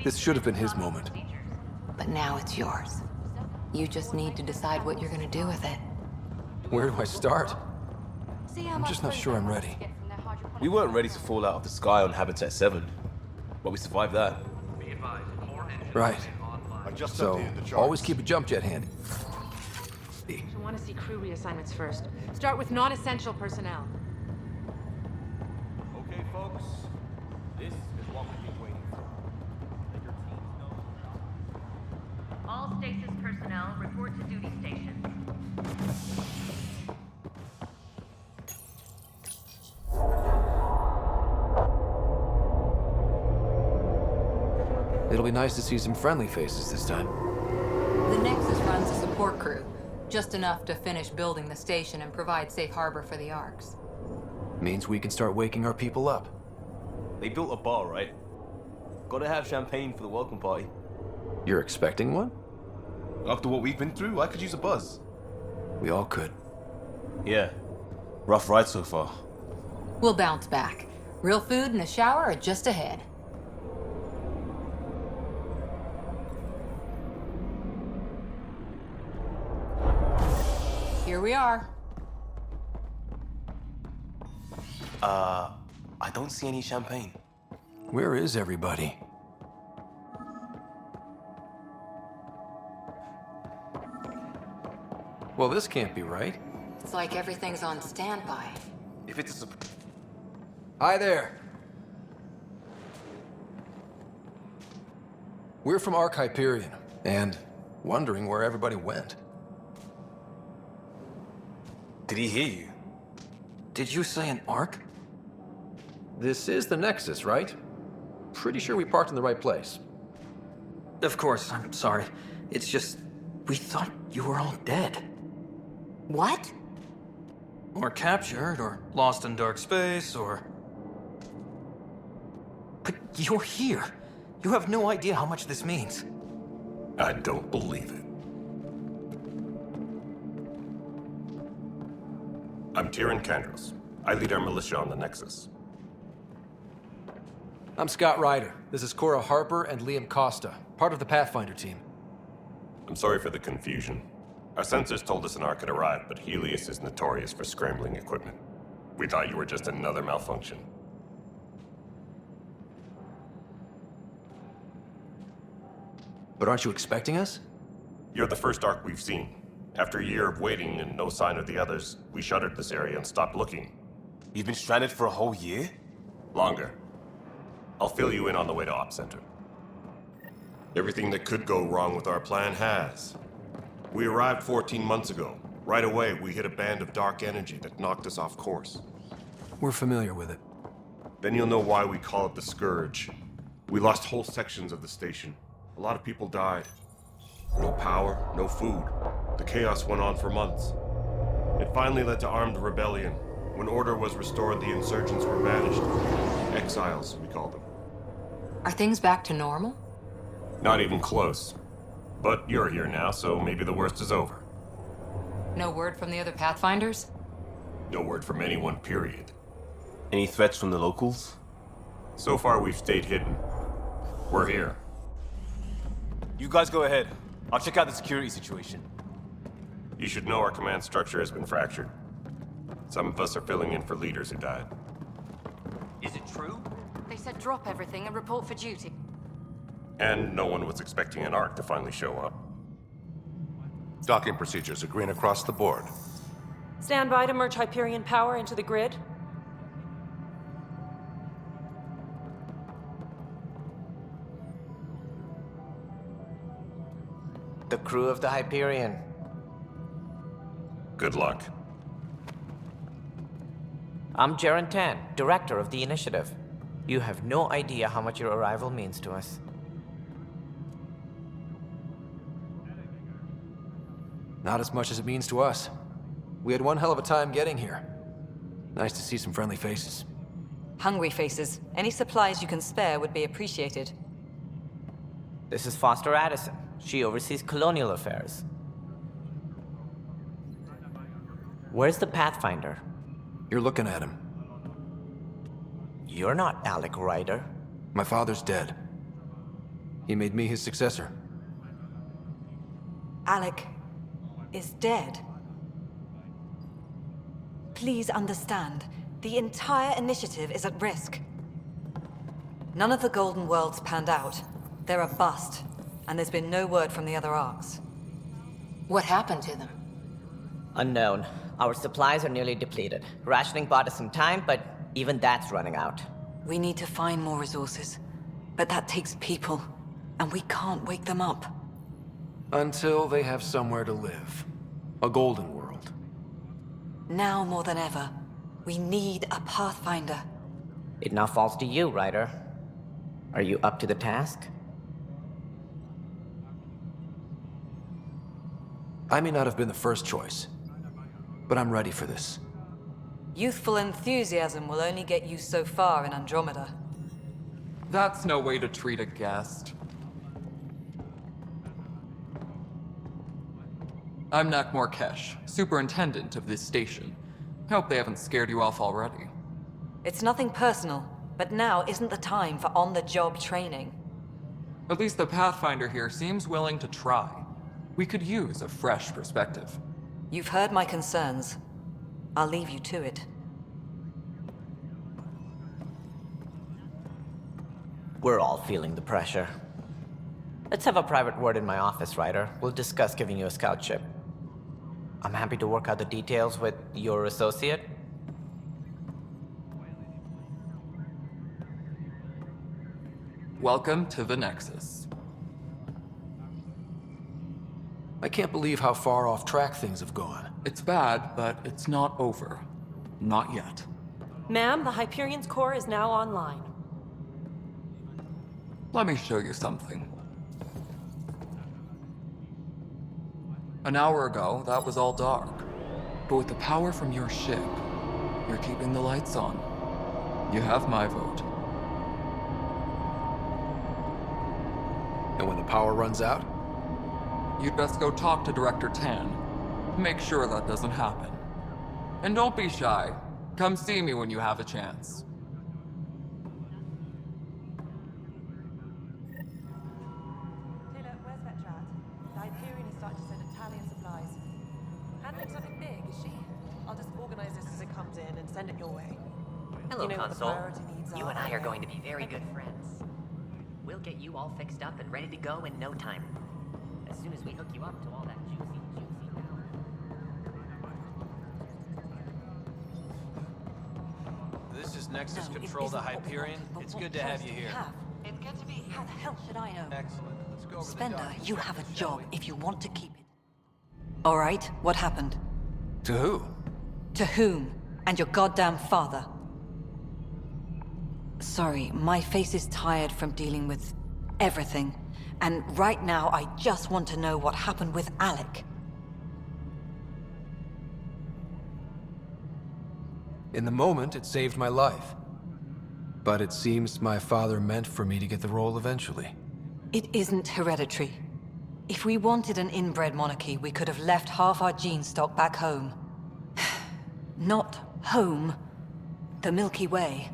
This should have been his moment. But now it's yours. You just need to decide what you're gonna do with it. Where do I start? I'm just not sure I'm ready. We weren't ready to fall out of the sky on Habitat 7, but we survived that. Right. I just So, updated the charts. always keep a jump jet handy. I want to see crew reassignments first. Start with non-essential personnel. Okay, folks. This is what we've been waiting for. Let your teams know. All stasis personnel report to duty stations. It'll be nice to see some friendly faces this time. The Nexus runs a support crew, just enough to finish building the station and provide safe harbor for the Arks. Means we can start waking our people up. They built a bar, right? Gotta have champagne for the welcome party. You're expecting one? After what we've been through, I could use a buzz. We all could. Yeah. Rough ride so far. We'll bounce back. Real food and a shower are just ahead. Here we are. I don't see any champagne. Where is everybody? Well, this can't be right. It's like everything's on standby. If it's a Hi there. We're from Ark Hyperion, and wondering where everybody went. Did he hear you? Did you say an Ark? This is the Nexus, right? Pretty sure we parked in the right place. Of course, I'm sorry. It's just, we thought you were all dead. What? Or captured, or lost in dark space, or... But you're here. You have no idea how much this means. I don't believe it. I'm Tyrion Kandros. I lead our militia on the Nexus. I'm Scott Ryder. This is Cora Harper and Liam Costa, part of the Pathfinder team. I'm sorry for the confusion. Our sensors told us an Ark had arrived, but Helios is notorious for scrambling equipment. We thought you were just another malfunction. But aren't you expecting us? You're the first Ark we've seen. After a year of waiting and no sign of the others, we shuttered this area and stopped looking. You've been stranded for a whole year? Longer. I'll fill you in on the way to Op Center. Everything that could go wrong with our plan has. We arrived 14 months ago. Right away, we hit a band of dark energy that knocked us off course. We're familiar with it. Then you'll know why we call it the Scourge. We lost whole sections of the station. A lot of people died. No power, no food. The chaos went on for months. It finally led to armed rebellion. When order was restored, the insurgents were banished. Exiles, we call them. Are things back to normal? Not even close. But you're here now, so maybe the worst is over. No word from the other Pathfinders? No word from anyone, period. Any threats from the locals? So far, we've stayed hidden. We're here. You guys go ahead. I'll check out the security situation. You should know our command structure has been fractured. Some of us are filling in for leaders who died. Is it true? They said drop everything and report for duty. And no one was expecting an Ark to finally show up. Docking procedures are green across the board. Stand by to merge Hyperion power into the grid. The crew of the Hyperion. Good luck. I'm Jaren Tan, director of the initiative. You have no idea how much your arrival means to us. Not as much as it means to us. We had one hell of a time getting here. Nice to see some friendly faces. Hungry faces. Any supplies you can spare would be appreciated. This is Foster Addison. She oversees colonial affairs. Where's the Pathfinder? You're looking at him. You're not Alec Ryder. My father's dead. He made me his successor. Alec is dead. Please understand, the entire initiative is at risk. None of the Golden Worlds panned out. They're a bust, and there's been no word from the other arcs. What happened to them? Unknown. Our supplies are nearly depleted. Rationing bought us some time, but even that's running out. We need to find more resources, but that takes people, and we can't wake them up. Until they have somewhere to live. A golden world. Now more than ever, we need a Pathfinder. It now falls to you, Ryder. Are you up to the task? I may not have been the first choice, but I'm ready for this. Youthful enthusiasm will only get you so far in Andromeda. That's no way to treat a guest. I'm Nak Morkesh, superintendent of this station. Hope they haven't scared you off already. It's nothing personal, but now isn't the time for on-the-job training. At least the Pathfinder here seems willing to try. We could use a fresh perspective. You've heard my concerns. I'll leave you to it. We're all feeling the pressure. Let's have a private word in my office, Ryder. We'll discuss giving you a scout ship. I'm happy to work out the details with your associate. Welcome to the Nexus. I can't believe how far off track things have gone. It's bad, but it's not over. Not yet. Ma'am, the Hyperion's core is now online. Let me show you something. An hour ago, that was all dark. But with the power from your ship, you're keeping the lights on. You have my vote. And when the power runs out? You'd best go talk to Director Tan. Make sure that doesn't happen. And don't be shy. Come see me when you have a chance. Taylor, where's Vetrat? The Hyperion is starting to send Italian supplies. Handling something big, is she? I'll just organize this as it comes in and send it your way. Hello, You know what the Console. priority needs You are, and I are right? going to be very good friends. We'll get you all fixed up and ready to go in no time. As soon as we hook you up to all that juicy power. This is Nexus No, it Control to isn't what we Hyperion. wanted, but It's what good to have choice you do we here. have? It's good to be here. How the hell should I know? Excellent. Let's go over the Spender, documents you have a shall job we? if you want to keep it. All right, what happened? To who? To whom? And your goddamn father. Sorry, my face is tired from dealing with everything. And right now, I just want to know what happened with Alec. In the moment, it saved my life. But it seems my father meant for me to get the role eventually. It isn't hereditary. If we wanted an inbred monarchy, we could have left half our gene stock back home. Not home. The Milky Way.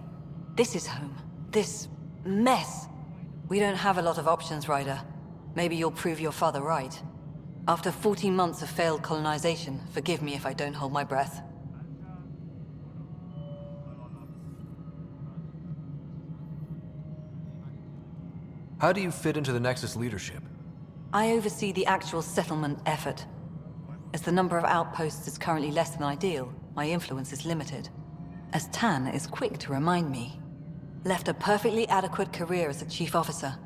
This is home. This mess. We don't have a lot of options, Ryder. Maybe you'll prove your father right. After 14 months of failed colonization, forgive me if I don't hold my breath. How do you fit into the Nexus leadership? I oversee the actual settlement effort. As the number of outposts is currently less than ideal, my influence is limited. As Tan is quick to remind me. Left a perfectly adequate career as a chief officer.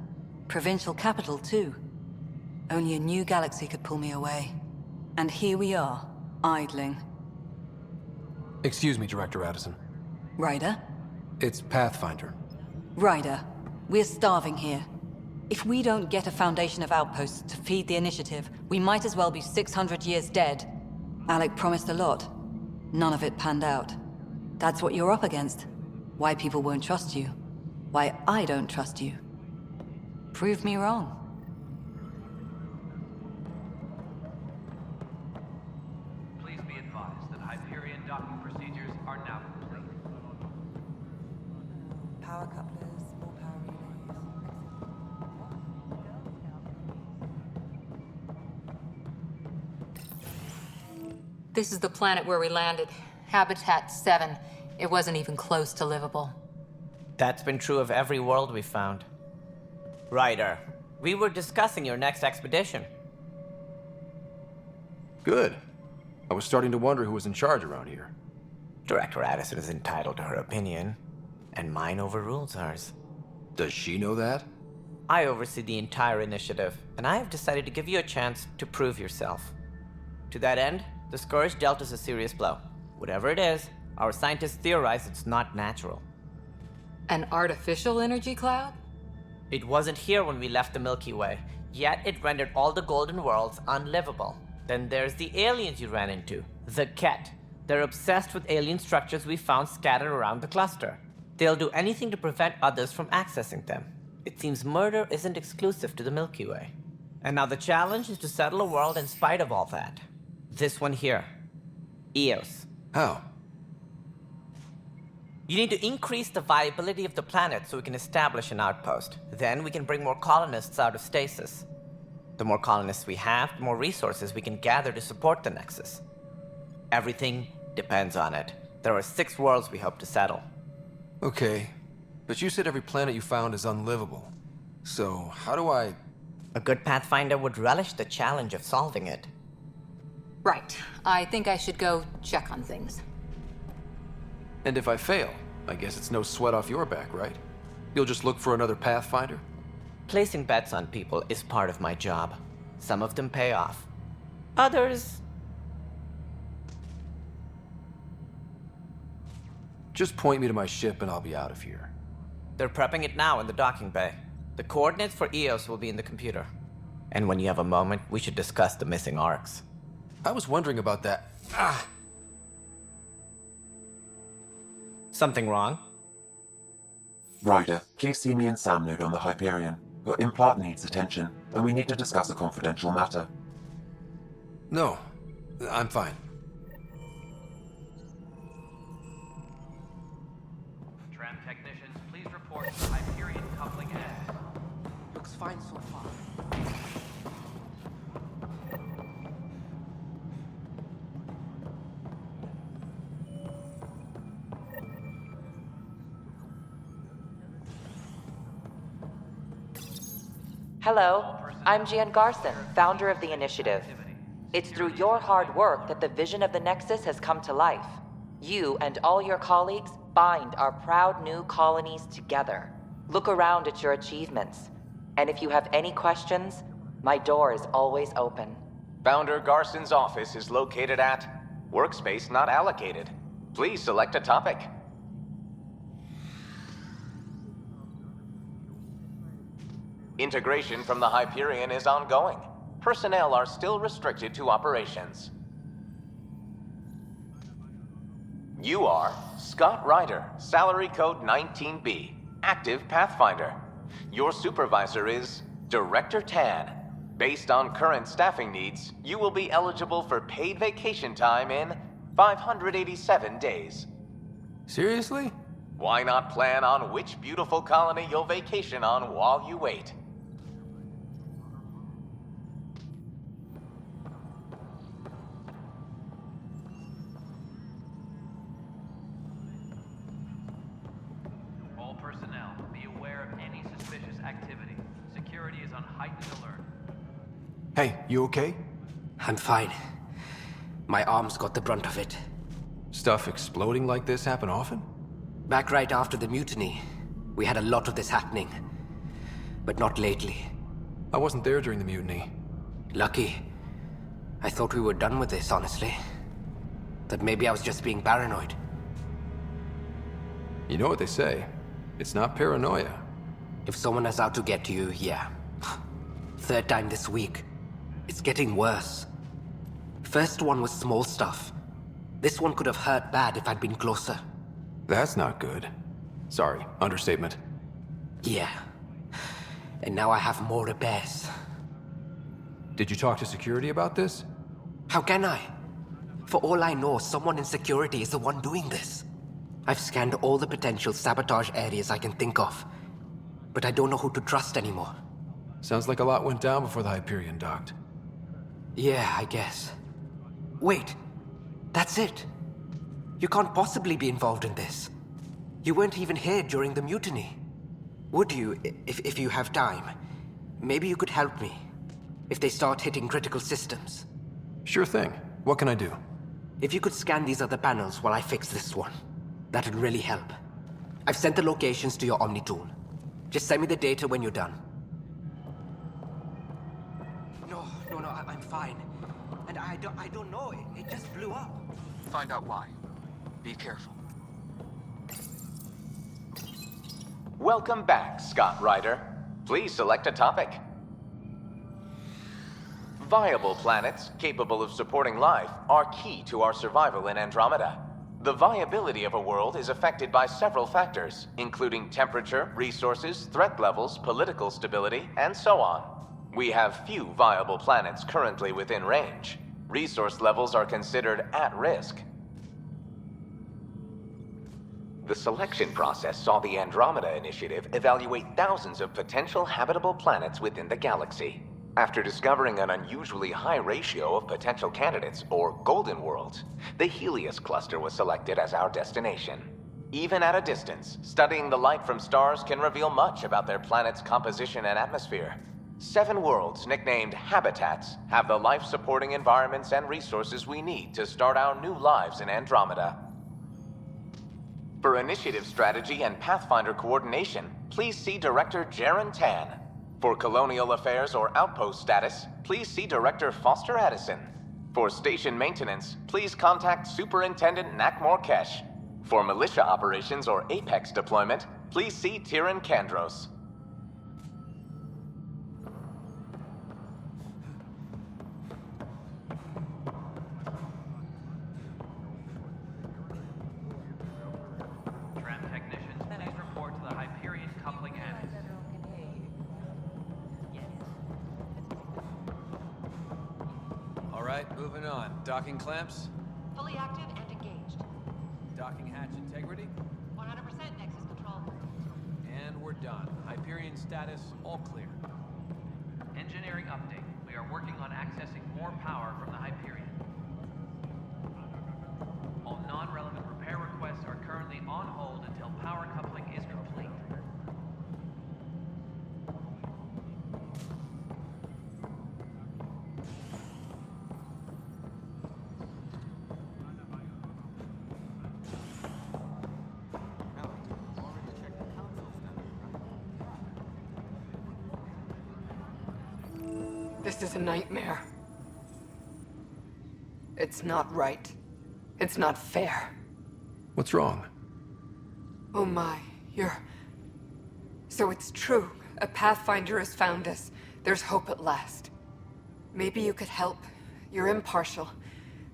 Provincial capital, too. Only a new galaxy could pull me away. And here we are, idling. Excuse me, Director Addison. Ryder? It's Pathfinder. Ryder, we're starving here. If we don't get a foundation of outposts to feed the initiative, we might as well be 600 years dead. Alec promised a lot. None of it panned out. That's what you're up against. Why people won't trust you. Why I don't trust you. Prove me wrong. Please be advised that Hyperion docking procedures are now complete. Power couplers, more power relays. This is the planet where we landed. Habitat 7. It wasn't even close to livable. That's been true of every world we've found. Ryder, we were discussing your next expedition. Good. I was starting to wonder who was in charge around here. Director Addison is entitled to her opinion, and mine overrules hers. Does she know that? I oversee the entire initiative, and I have decided to give you a chance to prove yourself. To that end, the Scourge dealt us a serious blow. Whatever it is, our scientists theorize it's not natural. An artificial energy cloud? It wasn't here when we left the Milky Way, yet it rendered all the golden worlds unlivable. Then there's the aliens you ran into, the Ket. They're obsessed with alien structures we found scattered around the cluster. They'll do anything to prevent others from accessing them. It seems murder isn't exclusive to the Milky Way. And now the challenge is to settle a world in spite of all that. This one here. Eos. How? You need to increase the viability of the planet so we can establish an outpost. Then we can bring more colonists out of stasis. The more colonists we have, the more resources we can gather to support the Nexus. Everything depends on it. There are 6 worlds we hope to settle. Okay, but you said every planet you found is unlivable. So, how do I... A good Pathfinder would relish the challenge of solving it. Right. I think I should go check on things. And if I fail, I guess it's no sweat off your back, right? You'll just look for another Pathfinder? Placing bets on people is part of my job. Some of them pay off. Others... Just point me to my ship and I'll be out of here. They're prepping it now in the docking bay. The coordinates for Eos will be in the computer. And when you have a moment, we should discuss the missing arcs. I was wondering about that. Something wrong? Ryder, please see me and Sam Node on the Hyperion. Your implant needs attention, and we need to discuss a confidential matter. No, I'm fine. Tram technicians, please report to Hyperion coupling end. Looks fine so far. Hello, I'm Jan Garson, founder of the initiative. It's through your hard work that the vision of the Nexus has come to life. You and all your colleagues bind our proud new colonies together. Look around at your achievements. And if you have any questions, my door is always open. Founder Garson's office is located at Workspace Not Allocated. Please select a topic. Integration from the Hyperion is ongoing. Personnel are still restricted to operations. You are Scott Ryder, salary code 19B, active Pathfinder. Your supervisor is Director Tan. Based on current staffing needs, you will be eligible for paid vacation time in 587 days. Seriously? Why not plan on which beautiful colony you'll vacation on while you wait? All personnel, be aware of any suspicious activity. Security is on heightened alert. Hey, you okay? I'm fine. My arms got the brunt of it. Stuff exploding like this happen often? Back right after the mutiny, we had a lot of this happening. But not lately. I wasn't there during the mutiny. Lucky. I thought we were done with this, honestly. That maybe I was just being paranoid. You know what they say. It's not paranoia. If someone is out to get you, yeah. 3rd time this week. It's getting worse. First one was small stuff. This one could have hurt bad if I'd been closer. That's not good. Sorry, understatement. Yeah. And now I have more repairs. Did you talk to security about this? How can I? For all I know, someone in security is the one doing this. I've scanned all the potential sabotage areas I can think of. But I don't know who to trust anymore. Sounds like a lot went down before the Hyperion docked. Yeah, I guess. Wait. That's it. You can't possibly be involved in this. You weren't even here during the mutiny. Would you, if you have time? Maybe you could help me. If they start hitting critical systems. Sure thing. What can I do? If you could scan these other panels while I fix this one, that'd really help. I've sent the locations to your Omni tool. Just send me the data when you're done. No, I'm fine. And I don't know, it just blew up. Find out why. Be careful. Welcome back, Scott Ryder. Please select a topic. Viable planets capable of supporting life are key to our survival in Andromeda. The viability of a world is affected by several factors, including temperature, resources, threat levels, political stability, and so on. We have few viable planets currently within range. Resource levels are considered at risk. The selection process saw the Andromeda Initiative evaluate thousands of potential habitable planets within the galaxy. After discovering an unusually high ratio of potential candidates, or golden worlds, the Helios cluster was selected as our destination. Even at a distance, studying the light from stars can reveal much about their planet's composition and atmosphere. 7 worlds, nicknamed habitats, have the life-supporting environments and resources we need to start our new lives in Andromeda. For initiative strategy and Pathfinder coordination, please see Director Jaren Tan. For colonial affairs or outpost status, please see Director Foster Addison. For station maintenance, please contact Superintendent Nakmor Kesh. For militia operations or Apex deployment, please see Tyran Kandros. Tram technicians, please report to the Hyperion coupling annex. All right, moving on. Docking clamps? Fully active and engaged. Docking hatch integrity? 100% Nexus control. And we're done. Hyperion status, all clear. Engineering update. We are working on accessing more power from the Hyperion. All non-relevant repair requests are currently on hold until power coupling is complete. This is a nightmare. It's not right. It's not fair. What's wrong? Oh my, So it's true. A Pathfinder has found us. There's hope at last. Maybe you could help. You're impartial.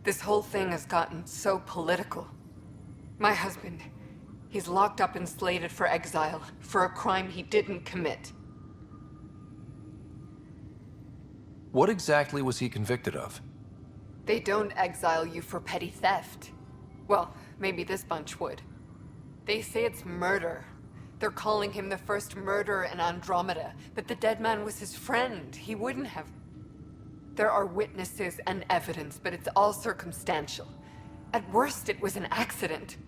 This whole thing has gotten so political. My husband, he's locked up and slated for exile for a crime he didn't commit. What exactly was he convicted of? They don't exile you for petty theft. Well, maybe this bunch would. They say it's murder. They're calling him the first murderer in Andromeda, but the dead man was his friend. He wouldn't have. There are witnesses and evidence, but it's all circumstantial. At worst, it was an accident.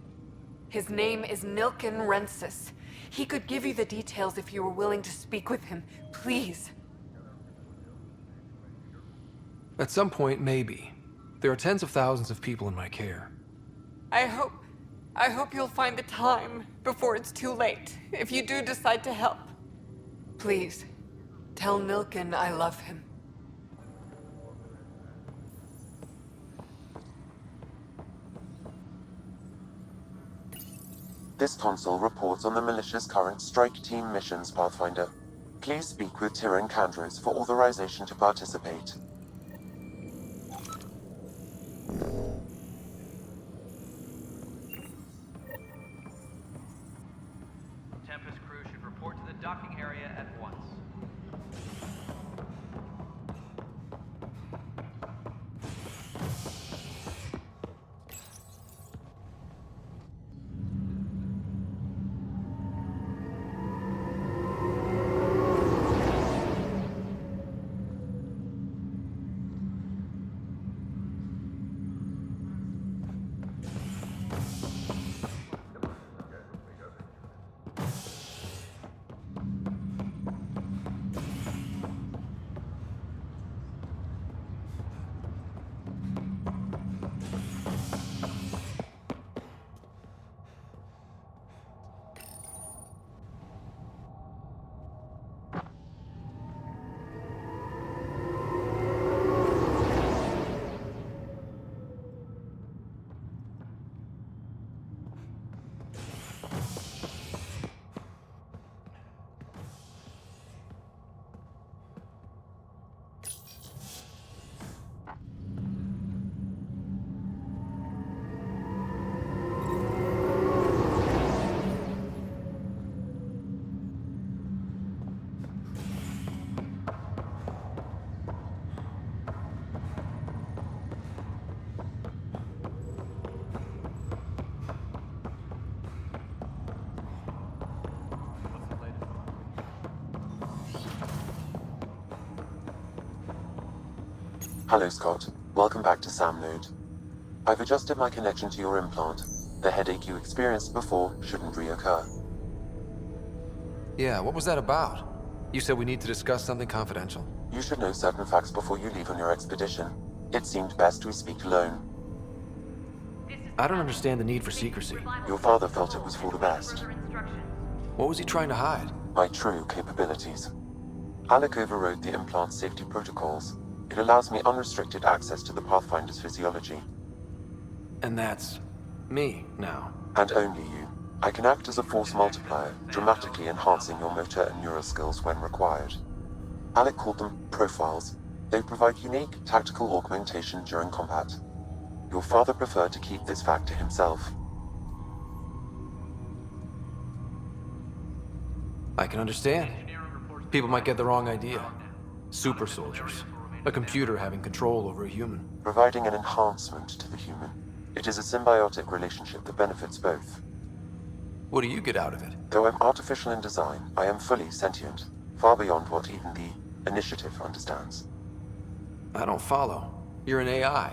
His name is Nilken Rensis. He could give you the details if you were willing to speak with him. Please. At some point, maybe. There are tens of thousands of people in my care. I hope you'll find the time before it's too late, if you do decide to help. Please, tell Nilken I love him. This console reports on the militia's current strike team missions, Pathfinder. Please speak with Tyran Kandros for authorization to participate. Tempest crew should report to the docking area at once. Hello, Scott. Welcome back to Sam Node. I've adjusted my connection to your implant. The headache you experienced before shouldn't reoccur. Yeah, what was that about? You said we need to discuss something confidential. You should know certain facts before you leave on your expedition. It seemed best we speak alone. I don't understand the need for secrecy. Your father felt it was for the best. What was he trying to hide? My true capabilities. Alec overrode the implant safety protocols. It allows me unrestricted access to the Pathfinder's physiology. And that's me now. And only you. I can act as a force multiplier, dramatically enhancing your motor and neural skills when required. Alec called them profiles. They provide unique tactical augmentation during combat. Your father preferred to keep this fact to himself. I can understand. People might get the wrong idea. Super soldiers. A computer having control over a human. Providing an enhancement to the human. It is a symbiotic relationship that benefits both. What do you get out of it? Though I'm artificial in design, I am fully sentient, far beyond what even the Initiative understands. I don't follow. You're an AI.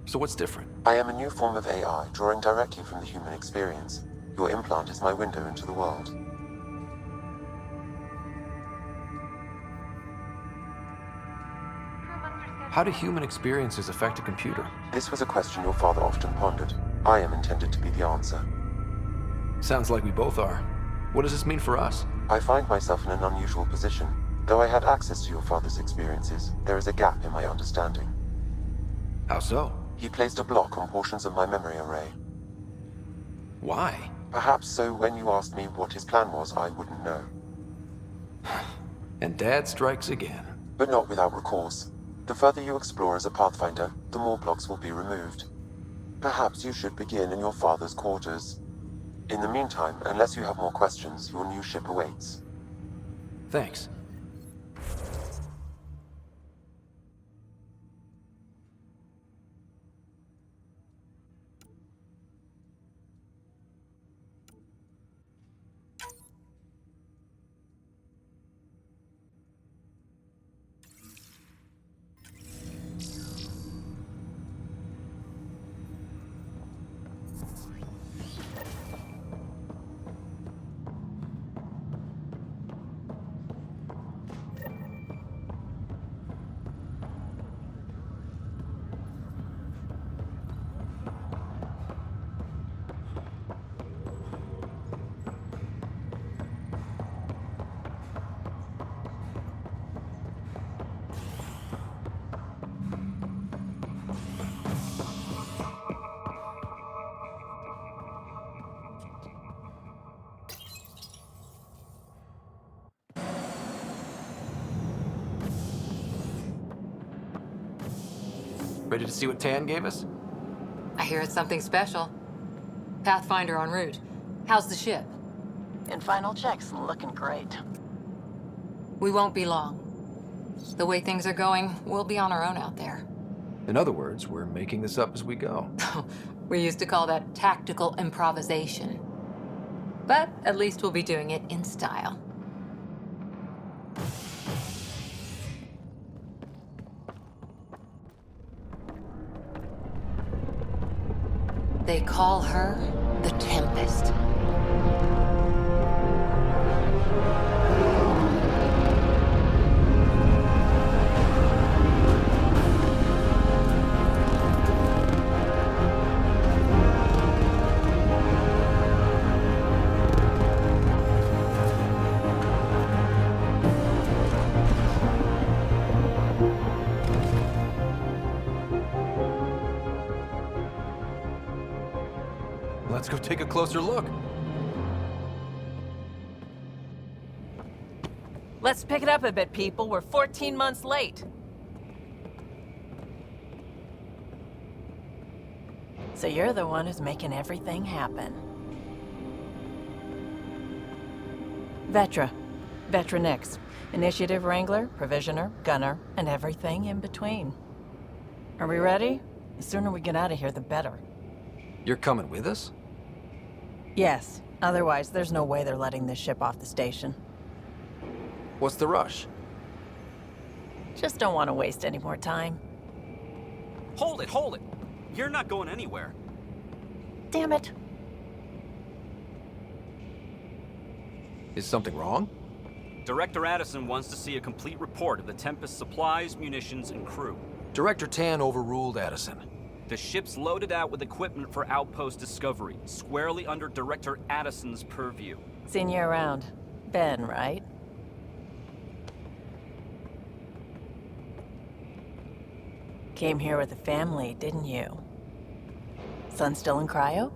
So what's different? I am a new form of AI, drawing directly from the human experience. Your implant is my window into the world. How do human experiences affect a computer? This was a question your father often pondered. I am intended to be the answer. Sounds like we both are. What does this mean for us? I find myself in an unusual position. Though I had access to your father's experiences, there is a gap in my understanding. How so? He placed a block on portions of my memory array. Why? Perhaps so when you asked me what his plan was, I wouldn't know. And Dad strikes again. But not without recourse. The further you explore as a Pathfinder, the more blocks will be removed. Perhaps you should begin in your father's quarters. In the meantime, unless you have more questions, your new ship awaits. Thanks. Ready to see what Tan gave us? I hear it's something special. Pathfinder en route. How's the ship? In final checks, looking great. We won't be long. The way things are going, we'll be on our own out there. In other words, we're making this up as we go. We used to call that tactical improvisation. But at least we'll be doing it in style. They call her the Tempest. Let's go take a closer look. Let's pick it up a bit, people. We're 14 months late. So you're the one who's making everything happen. Vetra. Vetra Nix. Initiative Wrangler, Provisioner, Gunner, and everything in between. Are we ready? The sooner we get out of here, the better. You're coming with us? Yes. Otherwise, there's no way they're letting this ship off the station. What's the rush? Just don't want to waste any more time. Hold it, hold it! You're not going anywhere. Damn it. Is something wrong? Director Addison wants to see a complete report of the Tempest's supplies, munitions, and crew. Director Tan overruled Addison. The ship's loaded out with equipment for outpost discovery, squarely under Director Addison's purview. Seen you around. Ben, right? Came here with a family, didn't you? Son still in cryo?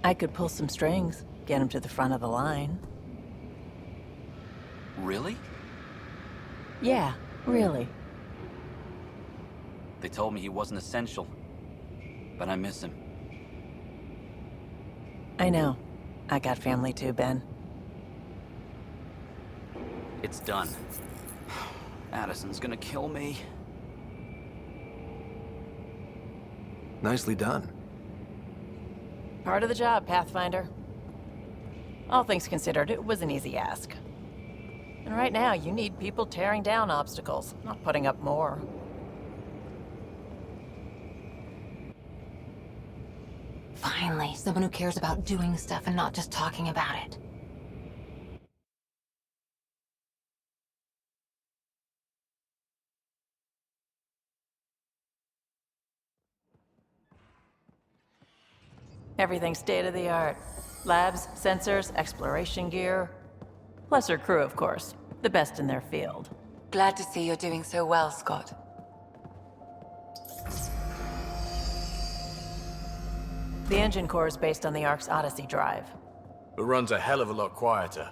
I could pull some strings, get him to the front of the line. Really? Yeah, really. They told me he wasn't essential, but I miss him. I know. I got family too, Ben. It's done. Addison's gonna kill me. Nicely done. Part of the job, Pathfinder. All things considered, it was an easy ask. And right now, you need people tearing down obstacles, not putting up more. Finally, someone who cares about doing stuff and not just talking about it. Everything's state-of-the-art. Labs, sensors, exploration gear. Plus her crew, of course. The best in their field. Glad to see you're doing so well, Scott. The engine core is based on the Ark's Odyssey drive. It runs a hell of a lot quieter.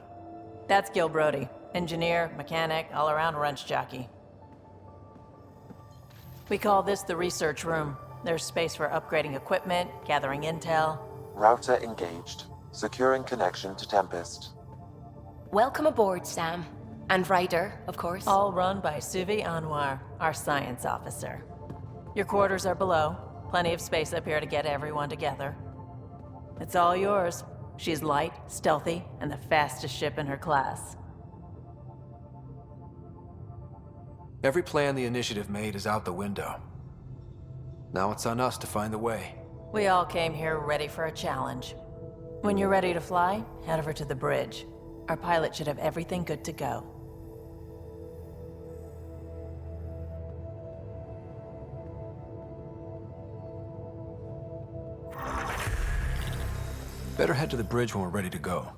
That's Gil Brody. Engineer, mechanic, all-around wrench jockey. We call this the research room. There's space for upgrading equipment, gathering intel. Router engaged. Securing connection to Tempest. Welcome aboard, Sam. And Ryder, of course. All run by Suvi Anwar, our science officer. Your quarters are below. Plenty of space up here to get everyone together. It's all yours. She's light, stealthy, and the fastest ship in her class. Every plan the Initiative made is out the window. Now it's on us to find the way. We all came here ready for a challenge. When you're ready to fly, head over to the bridge. Our pilot should have everything good to go. Better head to the bridge when we're ready to go.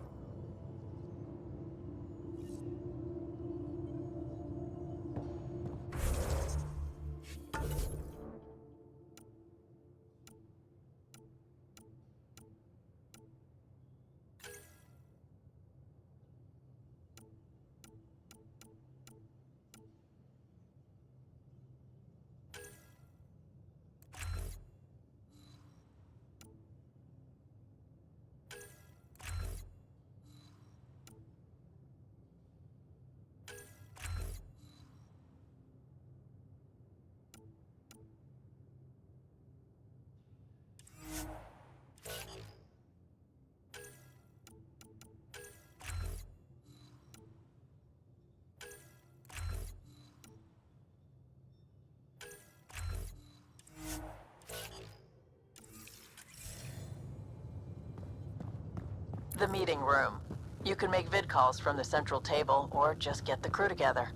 The meeting room. You can make vid calls from the central table, or just get the crew together.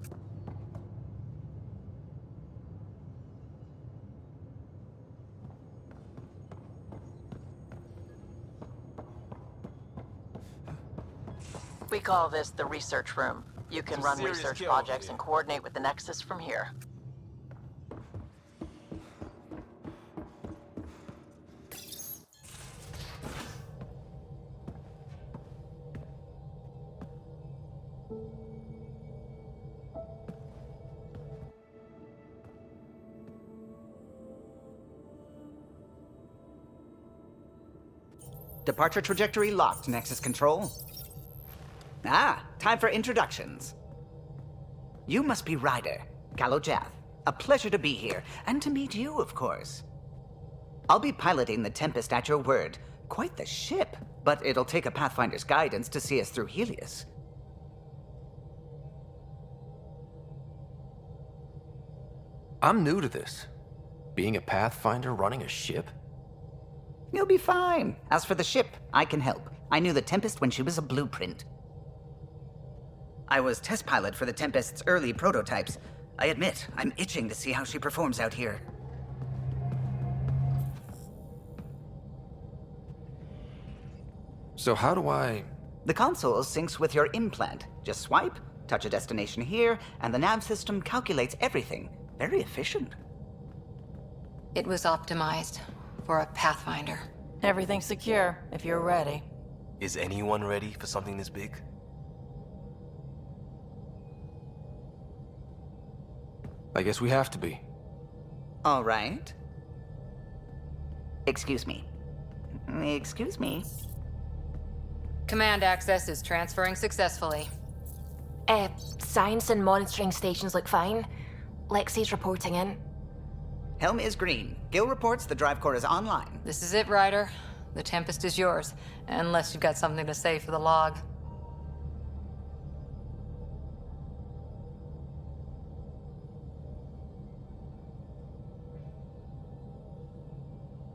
We call this the research room. You can run research projects and coordinate with the Nexus from here. Departure trajectory locked, Nexus Control. Ah, time for introductions. You must be Ryder, Kalojath. A pleasure to be here, and to meet you, of course. I'll be piloting the Tempest at your word. Quite the ship, but it'll take a Pathfinder's guidance to see us through Helios. I'm new to this. Being a Pathfinder running a ship? You'll be fine. As for the ship, I can help. I knew the Tempest when she was a blueprint. I was test pilot for the Tempest's early prototypes. I admit, I'm itching to see how she performs out here. So how do I... The console syncs with your implant. Just swipe, touch a destination here, and the nav system calculates everything. Very efficient. It was optimized for a Pathfinder. Everything's secure, if you're ready. Is anyone ready for something this big? I guess we have to be. All right. Excuse me. Excuse me. Command access is transferring successfully. Science and monitoring stations look fine. Lexi's reporting in. Helm is green. Gil reports the drive core is online. This is it, Ryder. The Tempest is yours, unless you've got something to say for the log.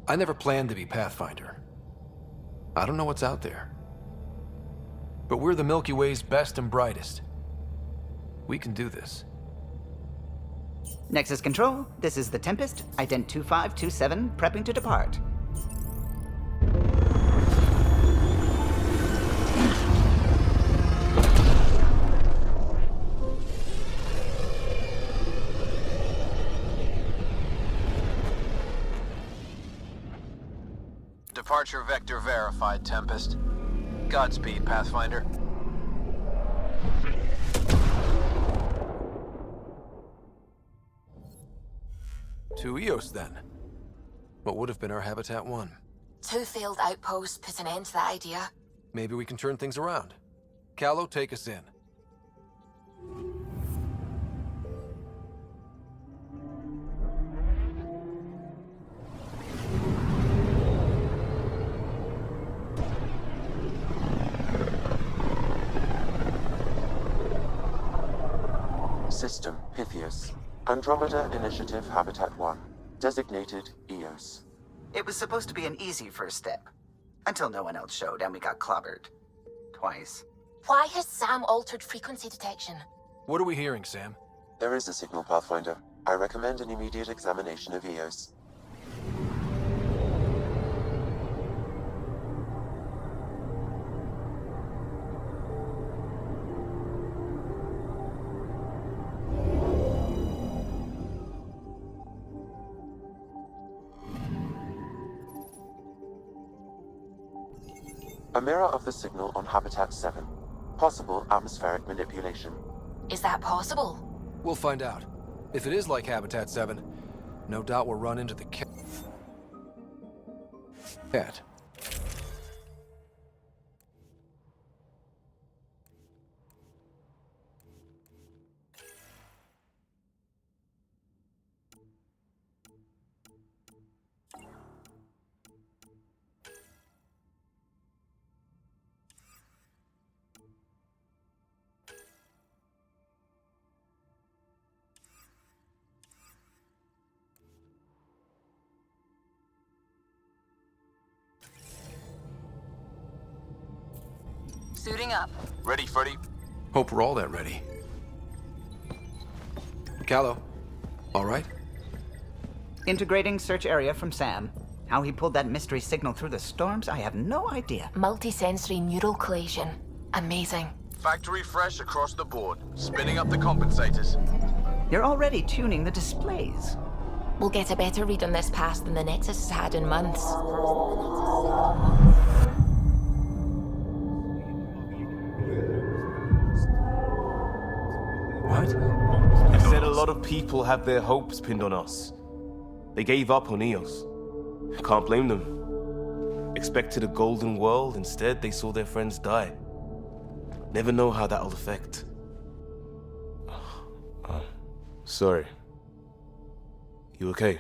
I never planned to be Pathfinder. I don't know what's out there. But we're the Milky Way's best and brightest. We can do this. Nexus Control, this is the Tempest, Ident 2527, prepping to depart. Departure vector verified, Tempest. Godspeed, Pathfinder. To Eos, then. What would have been our Habitat 1? 2 failed outposts put an end to that idea. Maybe we can turn things around. Callow, take us in. System, Pythias. Andromeda Initiative Habitat 1. Designated Eos. It was supposed to be an easy first step. Until no one else showed and we got clobbered. Twice. Why has Sam altered frequency detection? What are we hearing, Sam? There is a signal, Pathfinder. I recommend an immediate examination of Eos. A mirror of the signal on Habitat 7. Possible atmospheric manipulation. Is that possible? We'll find out. If it is like Habitat 7, no doubt we'll run into the cat. Suiting up. Ready, Freddy? Hope we're all that ready. Callow, all right? Integrating search area from Sam. How he pulled that mystery signal through the storms, I have no idea. Multisensory neural collation. Amazing. Factory fresh across the board. Spinning up the compensators. You're already tuning the displays. We'll get a better read on this pass than the Nexus has had in months. What? You said a lot of people have their hopes pinned on us. They gave up on Eos. Can't blame them. Expected a golden world, instead they saw their friends die. Never know how that'll affect. Sorry. You okay?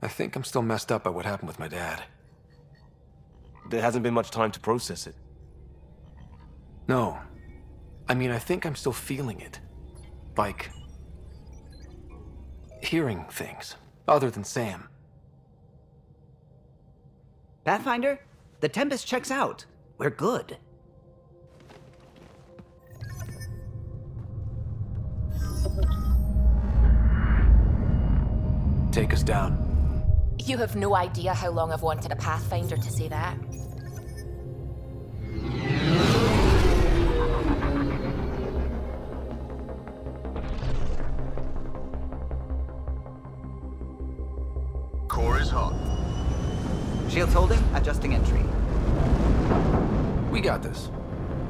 I think I'm still messed up by what happened with my dad. There hasn't been much time to process it. No. I mean, I think I'm still feeling it. Like, hearing things, other than Sam. Pathfinder, the Tempest checks out. We're good. Take us down. You have no idea how long I've wanted a Pathfinder to say that. Core is hot. Shields holding, adjusting entry. We got this,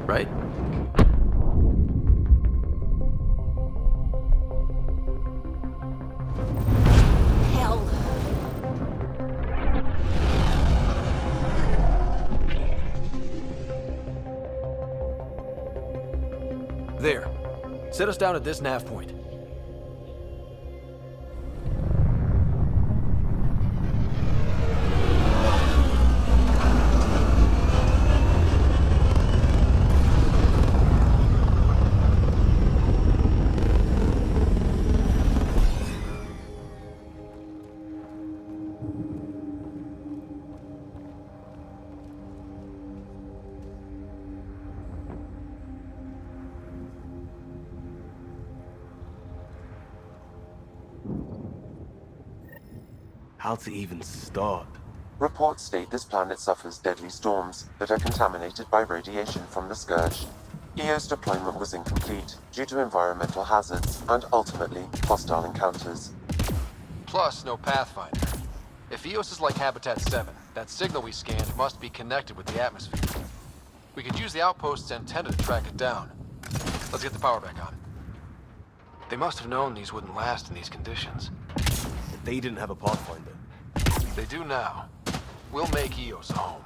right? Hell. There. Set us down at this nav point. How to even start? Reports state this planet suffers deadly storms that are contaminated by radiation from the Scourge. EO's deployment was incomplete due to environmental hazards and ultimately hostile encounters. Plus, no Pathfinder. If EOS is like Habitat 7, that signal we scanned must be connected with the atmosphere. We could use the outpost's antenna to track it down. Let's get the power back on. They must have known these wouldn't last in these conditions. They didn't have a Pathfinder. They do now. We'll make EOS a home.